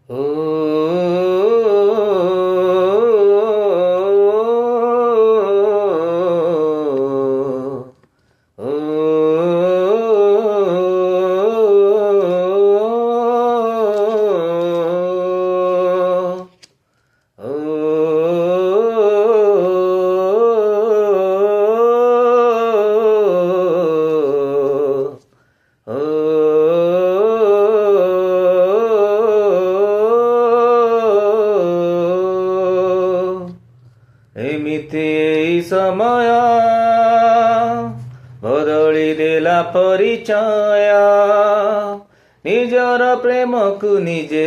ଓ ଏମିତି ଏଇ ସମୟ ବଦଳି ଦେଲା ପରିଚୟ, ନିଜର ପ୍ରେମକୁ ନିଜେ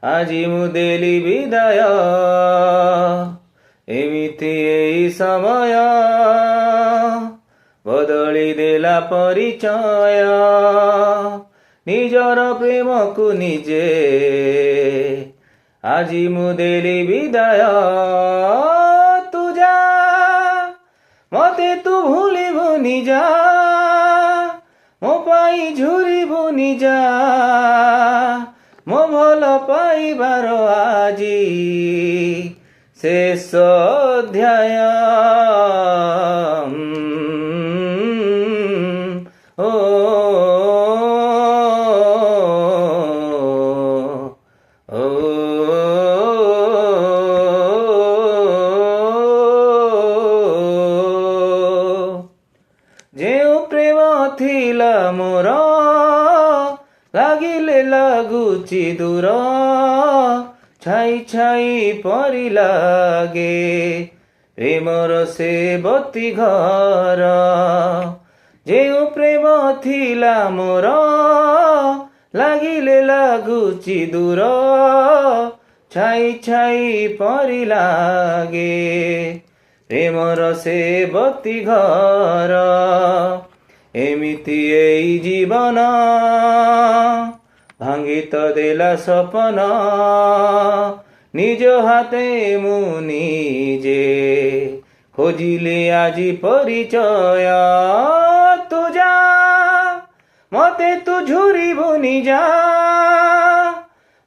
ଆଜି ମୁଁ ଦେଲି ବିଦାୟ। ଏମିତି ଏଇ ସମୟ ବଦଳି ଦେଲା ପରିଚୟ, ନିଜର ପ୍ରେମକୁ ନିଜେ ଆଜି ମୁଁ ଦେଲି ବିଦାୟ। ତୁ ଯା, ମତେ ତୁ ଭୁଲିବୁନି ଯା, ମୋ ପାଇଁ ଝୁରିବୁନି ଯା, ମୋ ଭଲ ପାଇବାର ଆଜି ଶେଷ ଅଧ୍ୟାୟ। ଯେଉଁ ପ୍ରେମ ଥିଲା ମୋର ଲାଗିଲେ ଲାଗୁଛି ଦୂର, ଛାଇ ଛାଇ ପରି ଲାଗେ ପ୍ରେମର ସେ ବତି ଘର। ଯେଉଁ ପ୍ରେମ ଥିଲା ମୋର ଲାଗିଲେ ଲାଗୁଛି ଦୂର, ଛାଇ ଛାଇ ପରି ଲାଗେ ପ୍ରେମର ସେ ବତି ଘର। ଏମିତି ଏଇ ଜୀବନ ଭାଙ୍ଗି ତ ଦେଲା ସପନ, ନିଜ ହାତେ ମୁଁ ନିଜେ ଖୋଜିଲି ଆଜି ପରିଚୟ। ତୁ ଯା, ମତେ ତୁ ଝୁରିବୁନି ଯା,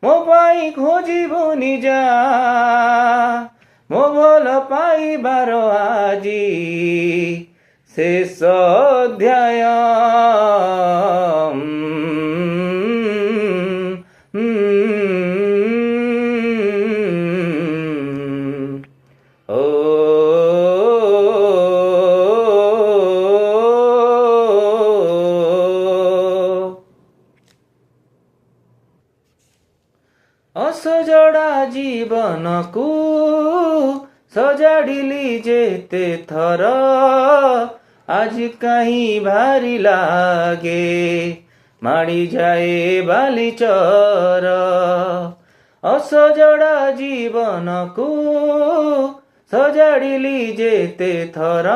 ମୋ ପାଇଁ ଖୋଜିବୁନି ଯା, ମୋ ଭଲ ପାଇବାର ଆଜି ଶେଷ ଅଧ୍ୟାୟ। ଅସଜଡ଼ା ଜୀବନକୁ ସଜାଡ଼ିଲି ଯେତେ ଥର, ଆଜି କାହିଁ ଭାରି ଲାଗେ ମାଡ଼ିଯାଏ ବାଲିଚର। ଅସଜଡ଼ା ଜୀବନକୁ ସଜାଡ଼ିଲି ଯେତେ ଥର,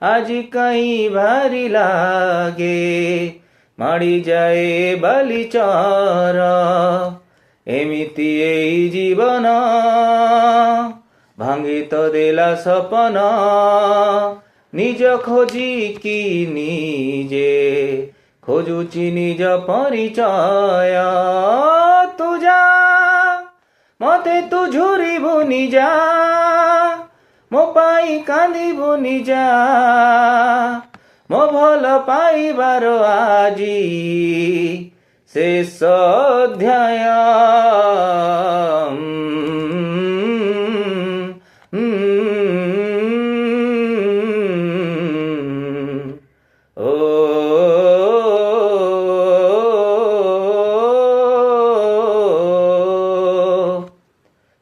ଆଜି କାହିଁ ଭାରି ଲାଗେ ମାଡ଼ିଯାଏ ବାଲିଚର। ଏମିତି ଏଇ ଜୀବନ ଭାଙ୍ଗି ତ ଦେଲା ସପନ, ନିଜ ଖୋଜିକି ନିଜେ ଖୋଜୁଛି ନିଜ ପରିଚୟ। ତୁ ଯା, ମତେ ତୁ ଝୁରିବୁନି ଯା, ମୋ ପାଇଁ କାନ୍ଦିବୁନି ଯା, ମୋ ଭଲ ପାଇବାର ଆଜି ଶେଷ ଅଧ୍ୟାୟ।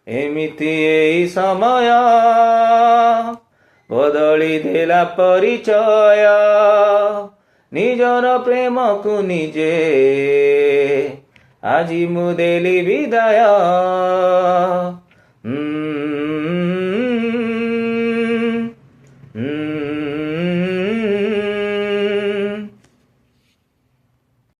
ଏମିତି ଏଇ ସମୟ ବଦଳି ଦେଲା ପରିଚୟ, ନିଜର ପ୍ରେମକୁ ନିଜେ ଆଜି ମୁଁ ଦେଲି ବିଦାୟ।